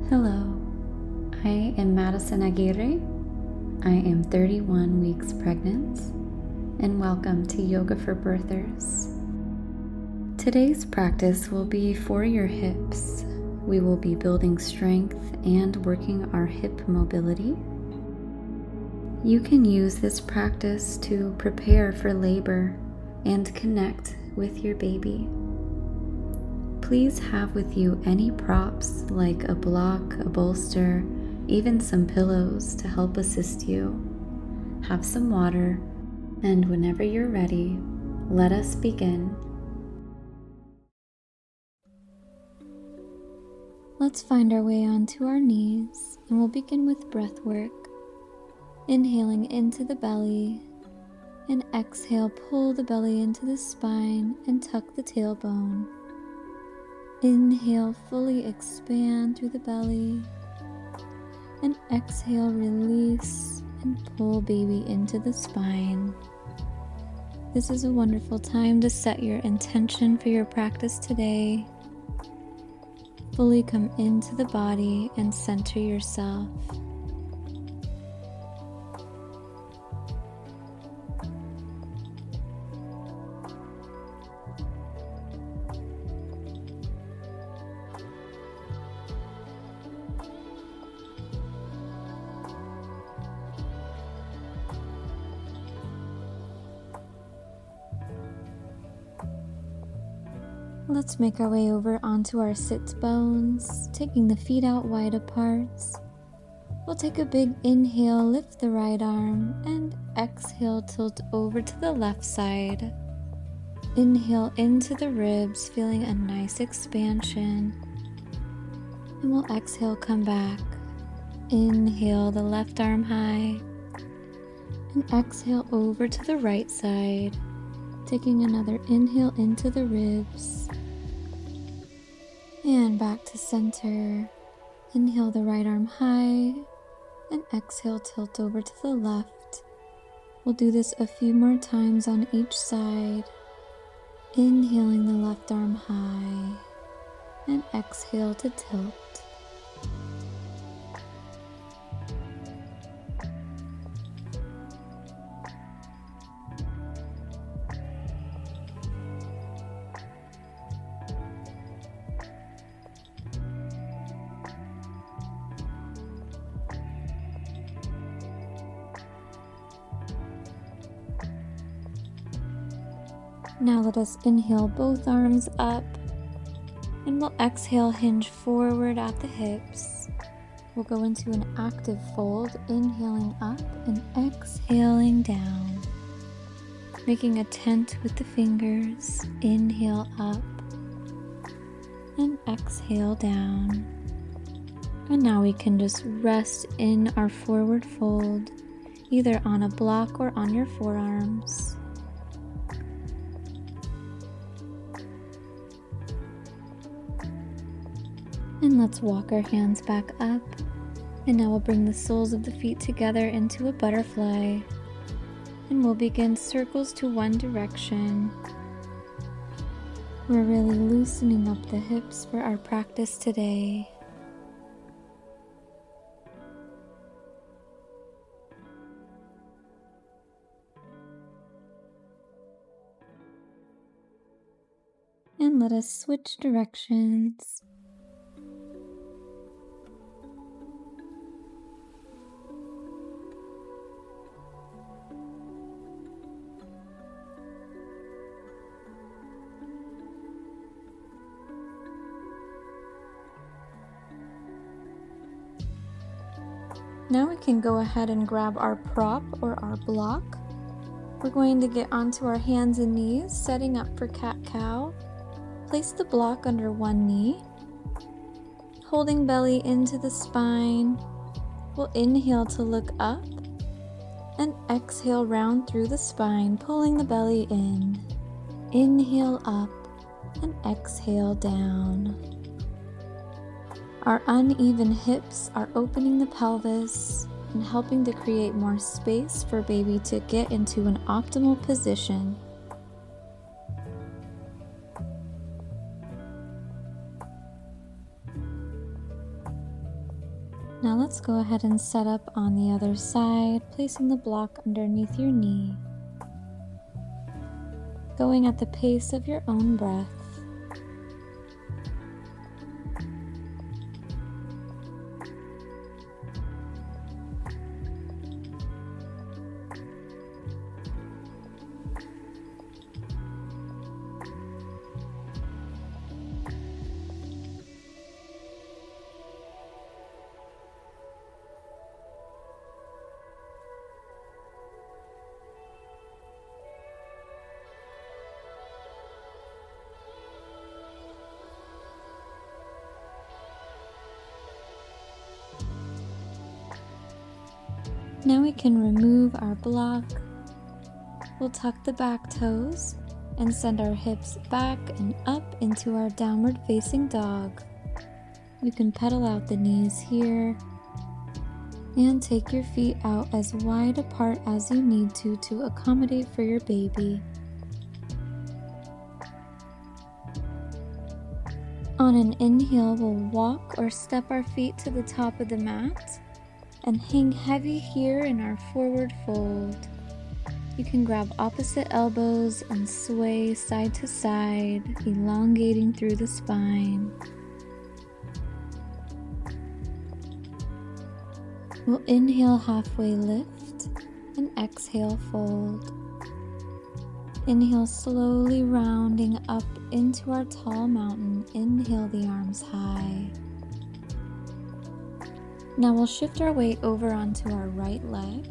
Hello, I am Madison Aguirre. I am 31 weeks pregnant, and welcome to Yoga for Birthers. Today's practice will be for your hips. We will be building strength and working our hip mobility. You can use this practice to prepare for labor and connect with your baby. Please have with you any props like a block, a bolster, even some pillows to help assist you. Have some water, and whenever you're ready, let us begin. Let's find our way onto our knees, and we'll begin with breath work. Inhaling into the belly, and exhale, pull the belly into the spine and tuck the tailbone. Inhale, fully expand through the belly, and exhale, release and pull baby into the spine. This is a wonderful time to set your intention for your practice today. Fully come into the body and center yourself. Let's make our way over onto our sit bones, taking the feet out wide apart. We'll take a big inhale, lift the right arm, and exhale, tilt over to the left side. Inhale into the ribs, feeling a nice expansion. And we'll exhale, come back. Inhale the left arm high, and exhale over to the right side. Taking another inhale into the ribs, and back to center. Inhale the right arm high, and exhale, tilt over to the left. We'll do this a few more times on each side. Inhaling the left arm high, and exhale to tilt. Now let us inhale both arms up, and we'll exhale, hinge forward at the hips. We'll go into an active fold, inhaling up and exhaling down. Making a tent with the fingers, inhale up and exhale down. And now we can just rest in our forward fold, either on a block or on your forearms. And let's walk our hands back up. And now we'll bring the soles of the feet together into a butterfly. And we'll begin circles to one direction. We're really loosening up the hips for our practice today. And let us switch directions. Now we can go ahead and grab our prop or our block. We're going to get onto our hands and knees, setting up for cat-cow. Place the block under one knee, holding belly into the spine. We'll inhale to look up, and exhale round through the spine, pulling the belly in. Inhale up, and exhale down. Our uneven hips are opening the pelvis and helping to create more space for baby to get into an optimal position. Now let's go ahead and set up on the other side, placing the block underneath your knee, going at the pace of your own breath. Now we can remove our block. We'll tuck the back toes and send our hips back and up into our downward facing dog. You can pedal out the knees here and take your feet out as wide apart as you need to accommodate for your baby. On an inhale, we'll walk or step our feet to the top of the mat and hang heavy here in our forward fold. You can grab opposite elbows and sway side to side, elongating through the spine. We'll inhale, halfway lift, and exhale, fold. Inhale, slowly rounding up into our tall mountain. Inhale the arms high. Now we'll shift our weight over onto our right leg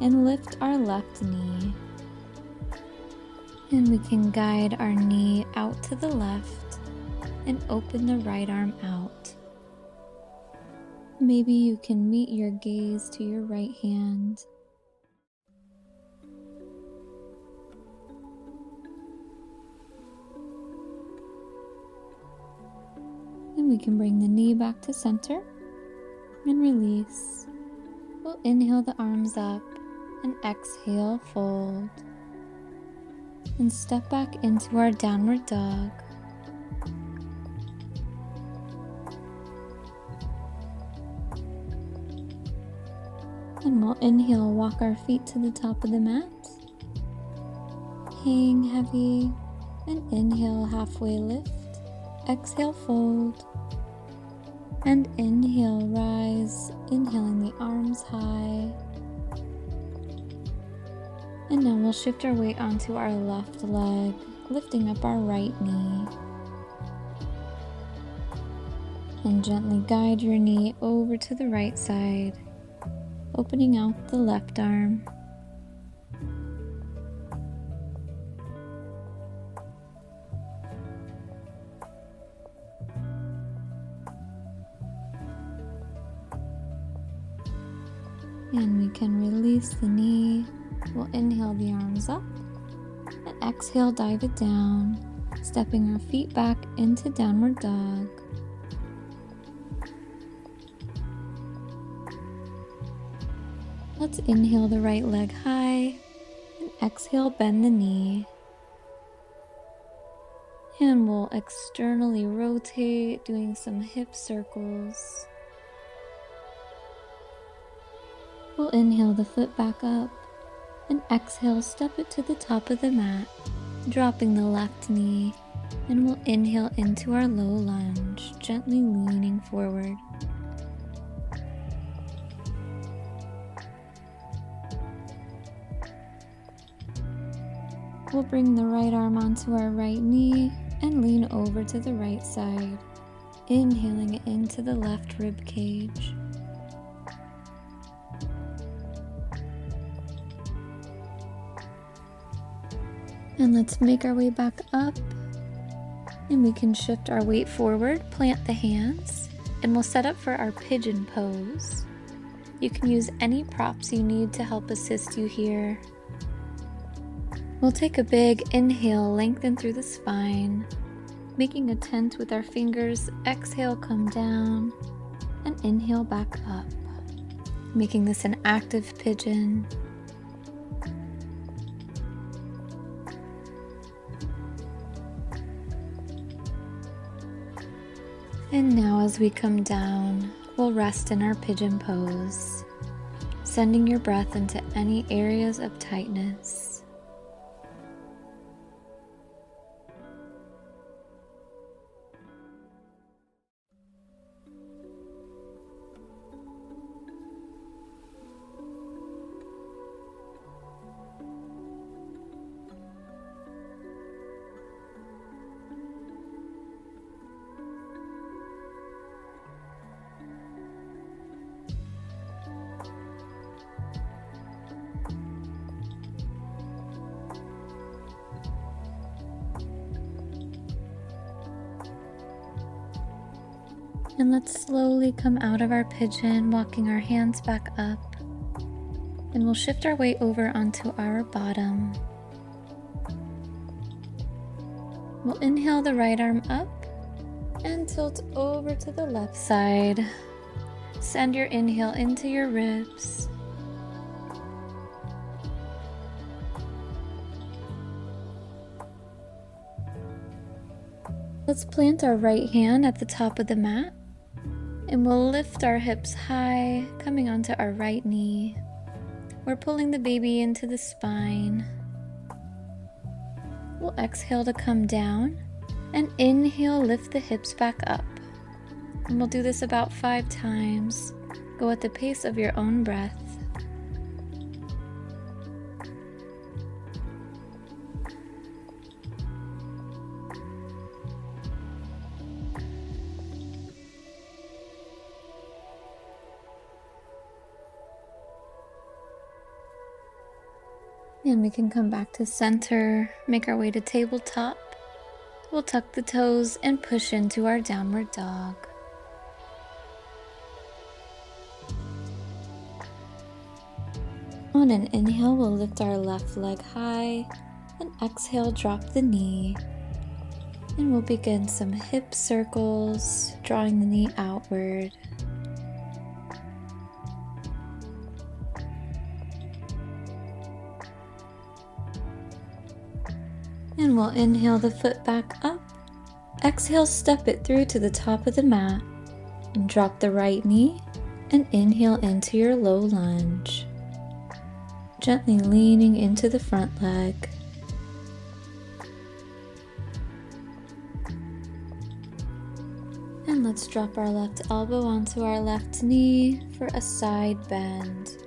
and lift our left knee. And we can guide our knee out to the left and open the right arm out. Maybe you can meet your gaze to your right hand. And we can bring the knee back to center and release. We'll inhale the arms up and exhale, fold. And step back into our downward dog. And we'll inhale, walk our feet to the top of the mat. Hang heavy and inhale, halfway lift. Exhale, fold. And inhale, rise, inhaling the arms high. And now we'll shift our weight onto our left leg, lifting up our right knee. And gently guide your knee over to the right side, opening out the left arm. And we can release the knee. We'll inhale the arms up and exhale, dive it down, stepping our feet back into downward dog. Let's inhale the right leg high and exhale, bend the knee. And we'll externally rotate, doing some hip circles. We'll inhale the foot back up and exhale, step it to the top of the mat, dropping the left knee, and we'll inhale into our low lunge, gently leaning forward. We'll bring the right arm onto our right knee and lean over to the right side, inhaling into the left rib cage. And let's make our way back up, and we can shift our weight forward, plant the hands, and we'll set up for our pigeon pose. You can use any props you need to help assist you here. We'll take a big inhale, lengthen through the spine, making a tent with our fingers. Exhale, come down, and inhale back up, making this an active pigeon. And now as we come down, We'll rest in our pigeon pose, sending your breath into any areas of tightness. And let's slowly come out of our pigeon, walking our hands back up. And we'll shift our weight over onto our bottom. We'll inhale the right arm up and tilt over to the left side. Send your inhale into your ribs. Let's plant our right hand at the top of the mat. And we'll lift our hips high, coming onto our right knee. We're pulling the baby into the spine. We'll exhale to come down and inhale, lift the hips back up. And we'll do this about 5 times. Go at the pace of your own breath. And we can come back to center, make our way to tabletop. We'll tuck the toes and push into our downward dog. On an inhale, we'll lift our left leg high, and exhale, drop the knee. And we'll begin some hip circles, drawing the knee outward. And we'll inhale the foot back up. Exhale, step it through to the top of the mat. And drop the right knee and inhale into your low lunge. Gently leaning into the front leg. And let's drop our left elbow onto our left knee for a side bend.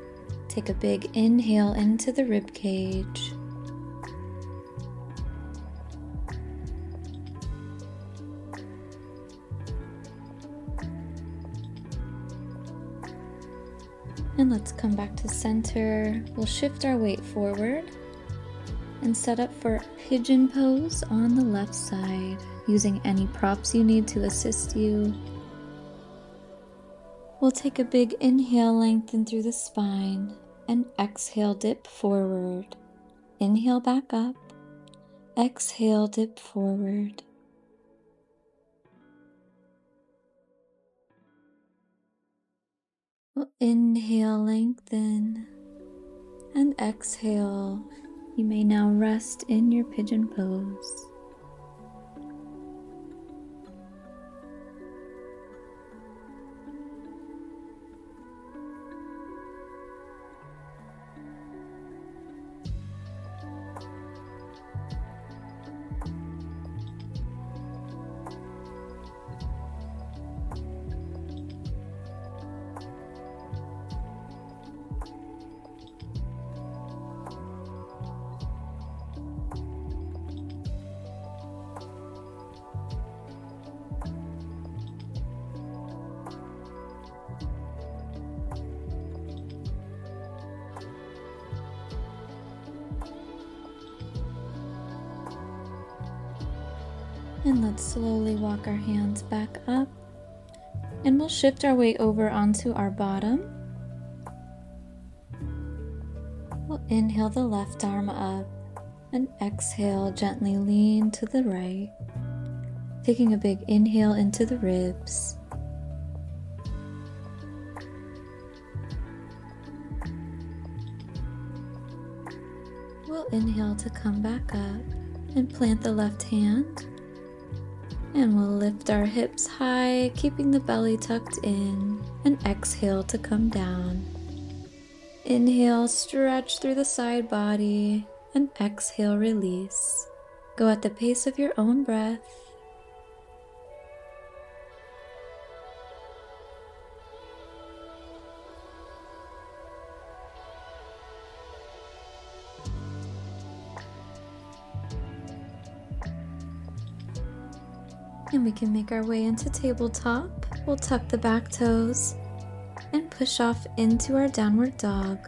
Take a big inhale into the rib cage. And let's come back to center. We'll shift our weight forward and set up for pigeon pose on the left side, using any props you need to assist you. We'll take a big inhale, lengthen through the spine, and exhale, dip forward. Inhale back up. Exhale, dip forward. We'll inhale, lengthen, and exhale. You may now rest in your pigeon pose. And let's slowly walk our hands back up. And we'll shift our weight over onto our bottom. We'll inhale the left arm up and exhale, gently lean to the right. Taking a big inhale into the ribs. We'll inhale to come back up and plant the left hand. And we'll lift our hips high, keeping the belly tucked in, and exhale to come down. Inhale, stretch through the side body, and exhale, release. Go at the pace of your own breath. And we can make our way into tabletop. We'll tuck the back toes and push off into our downward dog,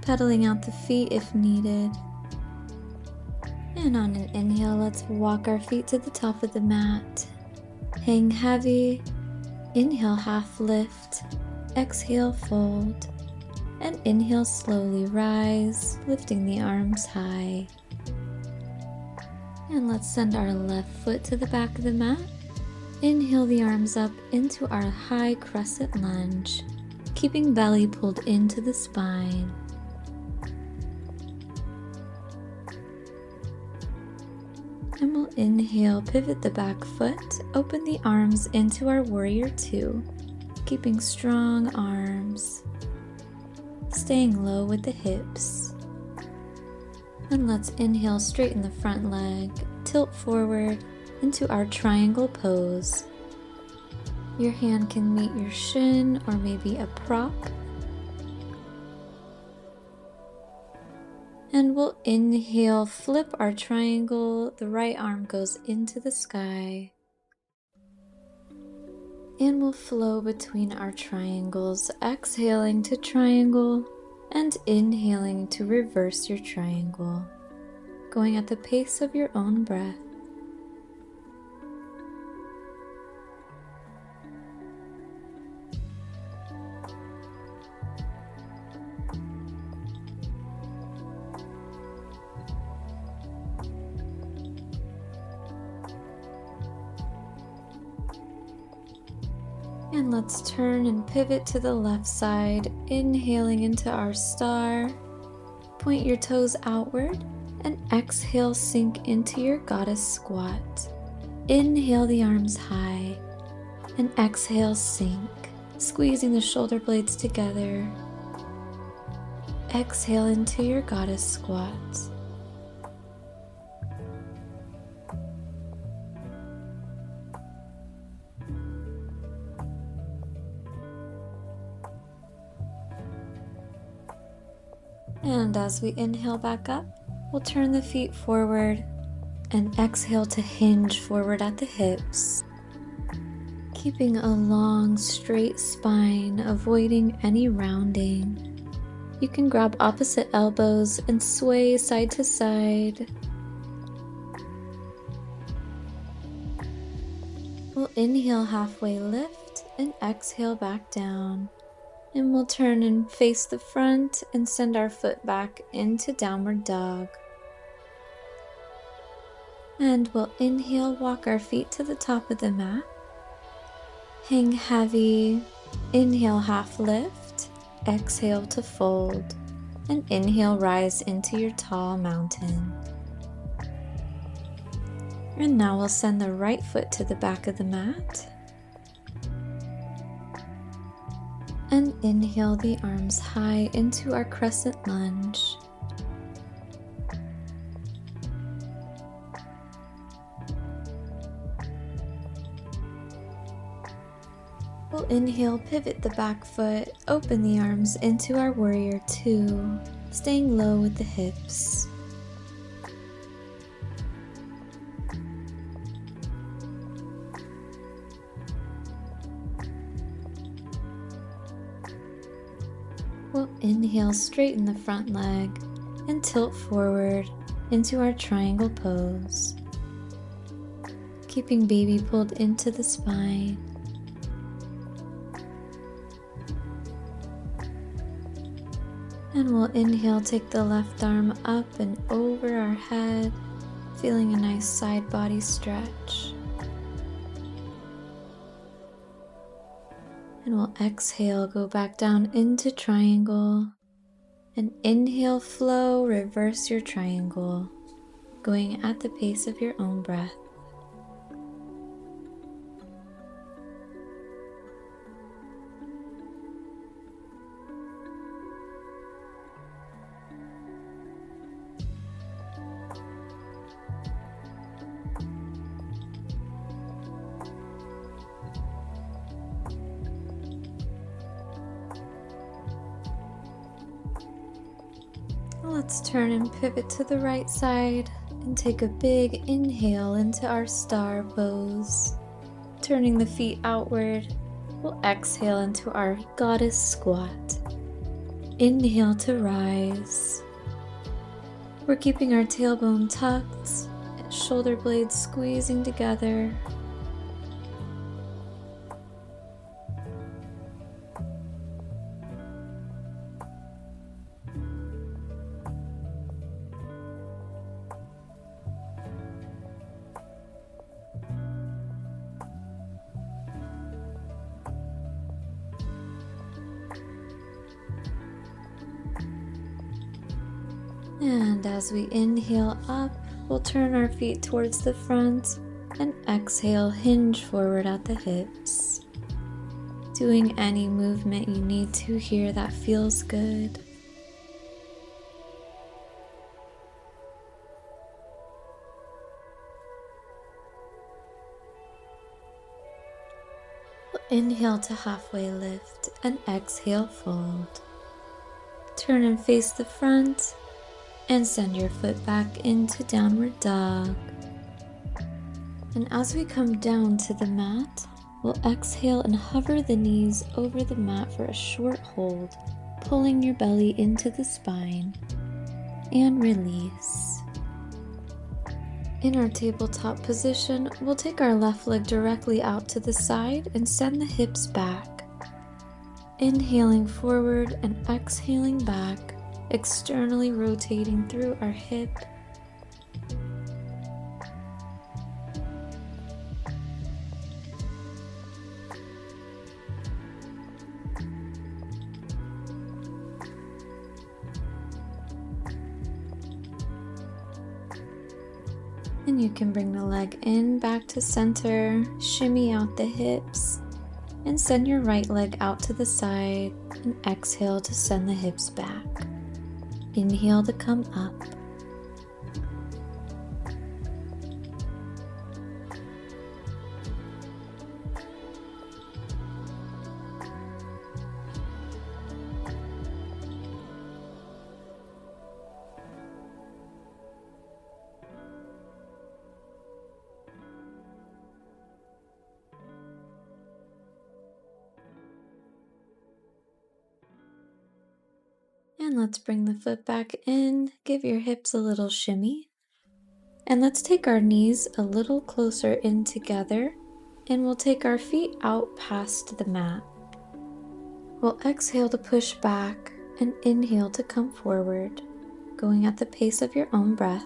pedaling out the feet if needed. And on an inhale, let's walk our feet to the top of the mat. Hang heavy. Inhale, half lift. Exhale, fold. And inhale, slowly rise, lifting the arms high. And let's send our left foot to the back of the mat. Inhale the arms up into our high crescent lunge, keeping belly pulled into the spine. And we'll inhale, pivot the back foot, open the arms into our warrior two, keeping strong arms, staying low with the hips. And let's inhale, straighten the front leg, tilt forward into our triangle pose. Your hand can meet your shin or maybe a prop. And we'll inhale, flip our triangle, the right arm goes into the sky. And we'll flow between our triangles, exhaling to triangle and inhaling to reverse your triangle, going at the pace of your own breath. And let's turn and pivot to the left side, inhaling into our star. Point your toes outward and exhale, sink into your goddess squat. Inhale the arms high and exhale, sink, squeezing the shoulder blades together. Exhale into your goddess squat. And as we inhale back up, we'll turn the feet forward and exhale to hinge forward at the hips, keeping a long, straight spine, avoiding any rounding. You can grab opposite elbows and sway side to side. We'll inhale, halfway lift, and exhale back down. And we'll turn and face the front and send our foot back into downward dog. And we'll inhale, walk our feet to the top of the mat. Hang heavy. Inhale, half lift. Exhale to fold. And inhale, rise into your tall mountain. And now we'll send the right foot to the back of the mat. And inhale the arms high into our crescent lunge. We'll inhale, pivot the back foot, open the arms into our warrior two, staying low with the hips. We'll inhale, straighten the front leg and tilt forward into our triangle pose, keeping baby pulled into the spine. And we'll inhale, take the left arm up and over our head, feeling a nice side body stretch. And we'll exhale, go back down into triangle. And inhale, flow, reverse your triangle, going at the pace of your own breath. let's turn and pivot to the right side and take a big inhale into our star pose. Turning the feet outward, we'll exhale into our goddess squat. Inhale to rise. We're keeping our tailbone tucked and shoulder blades squeezing together. And as we inhale up, we'll turn our feet towards the front and exhale, hinge forward at the hips. Doing any movement you need to here that feels good. We'll inhale to halfway lift and exhale, fold. Turn and face the front. And send your foot back into downward dog. And as we come down to the mat, we'll exhale and hover the knees over the mat for a short hold, pulling your belly into the spine, and release. In our tabletop position, we'll take our left leg directly out to the side and send the hips back. Inhaling forward and exhaling back, externally rotating through our hip. And you can bring the leg in back to center, shimmy out the hips, and send your right leg out to the side and exhale to send the hips back. Inhale to come up. And let's bring the foot back in, give your hips a little shimmy. And let's take our knees a little closer in together, and we'll take our feet out past the mat. We'll exhale to push back and inhale to come forward, going at the pace of your own breath.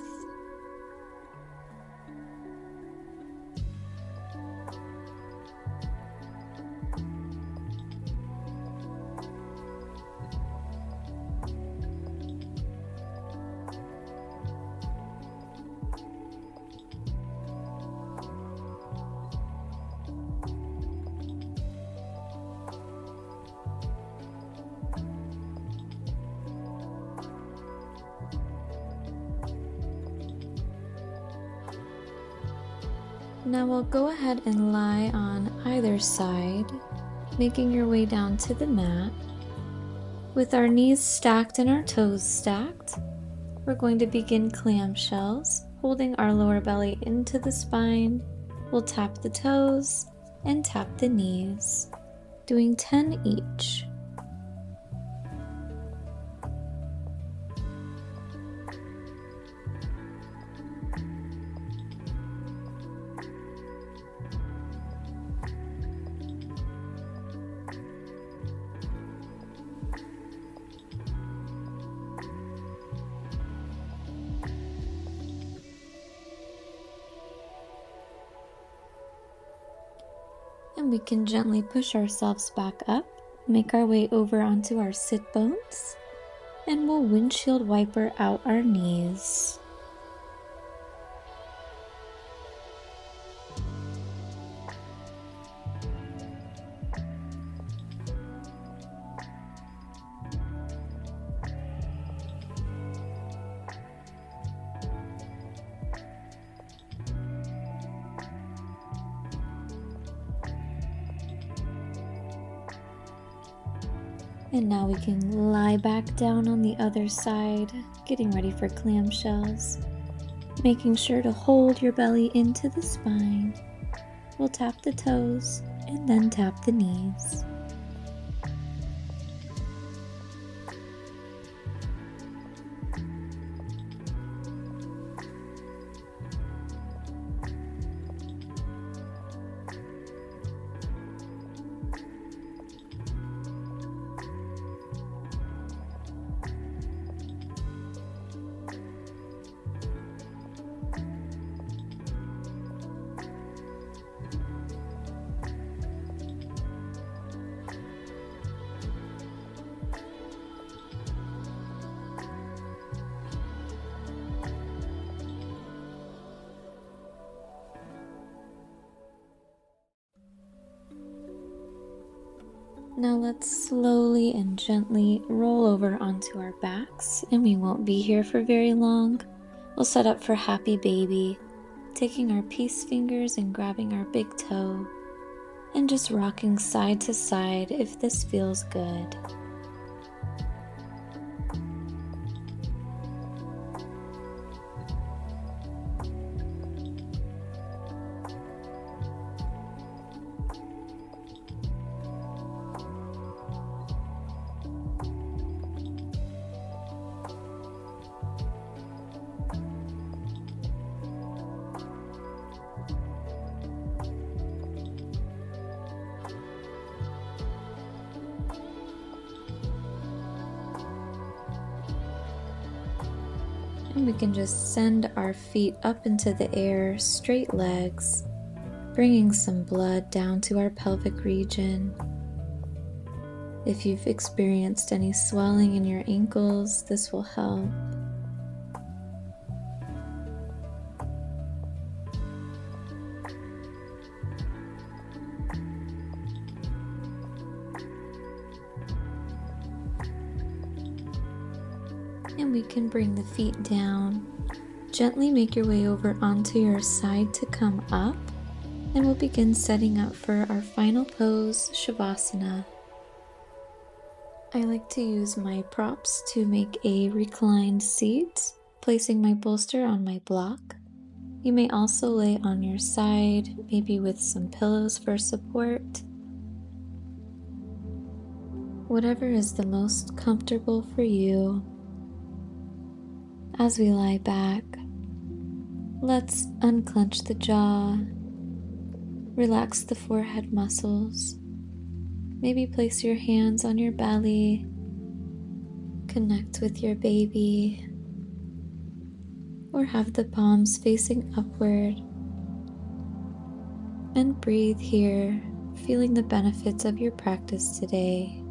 Now we'll go ahead and lie on either side, making your way down to the mat. With our knees stacked and our toes stacked, we're going to begin clamshells, holding our lower belly into the spine. We'll tap the toes and tap the knees, doing 10 each. And we can gently push ourselves back up, make our way over onto our sit bones, and we'll windshield wiper out our knees. And now we can lie back down on the other side, getting ready for clamshells. Making sure to hold your belly into the spine. We'll tap the toes and then tap the knees. Now let's slowly and gently roll over onto our backs, and we won't be here for very long. We'll set up for happy baby, taking our peace fingers and grabbing our big toe, and just rocking side to side if this feels good. And we can just send our feet up into the air, straight legs, bringing some blood down to our pelvic region. If you've experienced any swelling in your ankles, this will help. And we can bring the feet down. Gently make your way over onto your side to come up. And we'll begin setting up for our final pose, Shavasana. I like to use my props to make a reclined seat, placing my bolster on my block. You may also lay on your side, maybe with some pillows for support. Whatever is the most comfortable for you. As we lie back, let's unclench the jaw, relax the forehead muscles, maybe place your hands on your belly, connect with your baby, or have the palms facing upward, and breathe here, feeling the benefits of your practice today.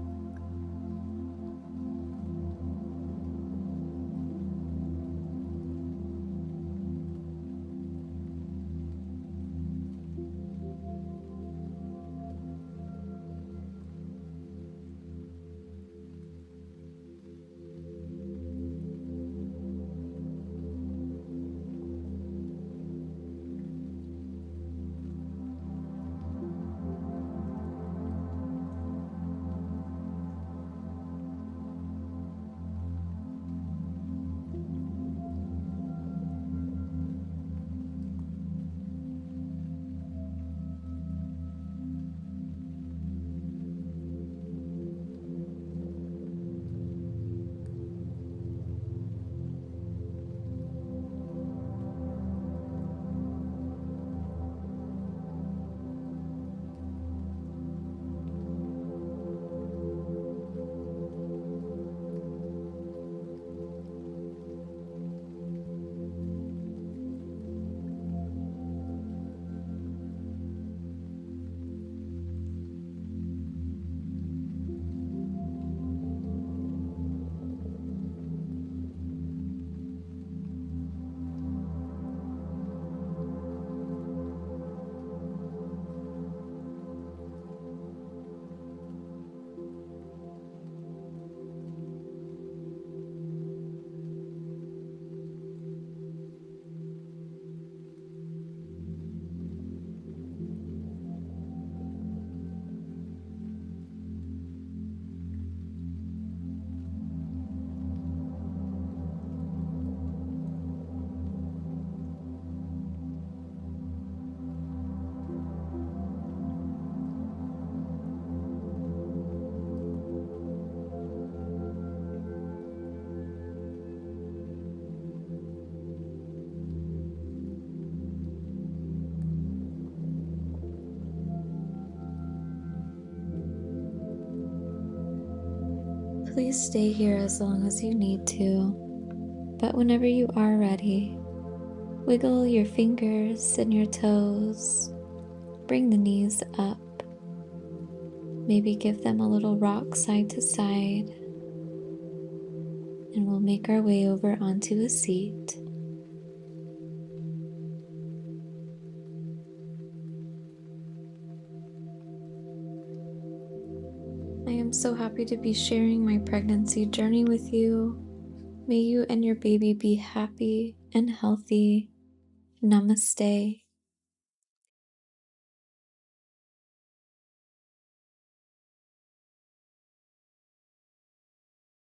please stay here as long as you need to. But whenever you are ready, wiggle your fingers and your toes. Bring the knees up. Maybe give them a little rock side to side. And we'll make our way over onto a seat. I am so happy to be sharing my pregnancy journey with you. May you and your baby be happy and healthy. Namaste.